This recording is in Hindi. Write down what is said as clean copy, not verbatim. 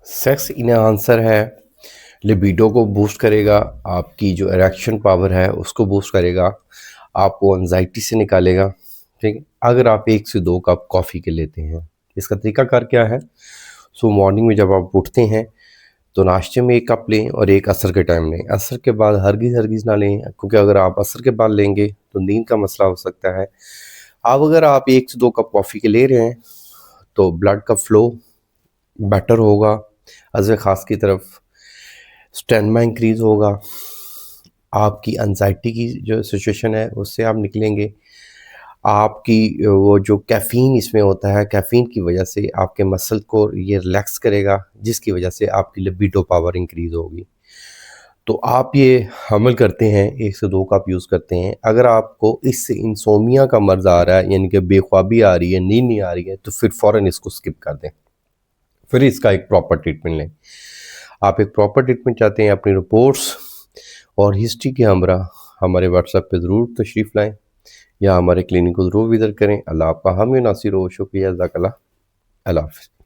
सेक्स इन्हांसर है, लिबिडो को बूस्ट करेगा, आपकी जो इरेक्शन पावर है उसको बूस्ट करेगा, आपको एंजाइटी से निकालेगा। ठीक है, अगर आप 1 से 2 कप कॉफ़ी के लेते हैं। इसका तरीकाकार क्या है? सो मॉर्निंग में जब आप उठते हैं तो नाश्ते में 1 कप लें और 1 असर के टाइम लें। असर के बाद हरगिज़ ना लें, क्योंकि अगर आप असर के बाद लेंगे तो नींद का मसला हो सकता है। अब अगर आप 1 से 2 कप कॉफ़ी के ले रहे हैं तो ब्लड का फ्लो बेटर होगा अज़्व ख़ास की तरफ, स्टेमिना इंक्रीज़ होगा, आपकी एंजाइटी की जो सिचुएशन है उससे आप निकलेंगे। आपकी वो जो कैफ़ीन इसमें होता है, कैफ़ीन की वजह से आपके मसल को ये रिलैक्स करेगा, जिसकी वजह से आपकी लिबिडो पावर इंक्रीज़ होगी। तो आप ये अमल करते हैं, 1 से 2 कप यूज़ करते हैं। अगर आपको इससे इंसोम्निया का मर्ज़ आ रहा है, यानी कि बेख्वाबी आ रही है, नींद नहीं आ रही है, तो फिर फ़ौरन इसको स्किप कर दें। फिर इसका एक प्रॉपर ट्रीटमेंट लें। आप एक प्रॉपर ट्रीटमेंट चाहते हैं, अपनी रिपोर्ट्स और हिस्ट्री के हमरा हमारे व्हाट्सएप पे ज़रूर तशरीफ़ लाएँ या हमारे क्लिनिक को ज़रूर विज़िट करें। अल्लाह आपका हामी नासिर हो। शुक्रिया, जज़ाकल्लाह। अल्लाह हाफ़िज़।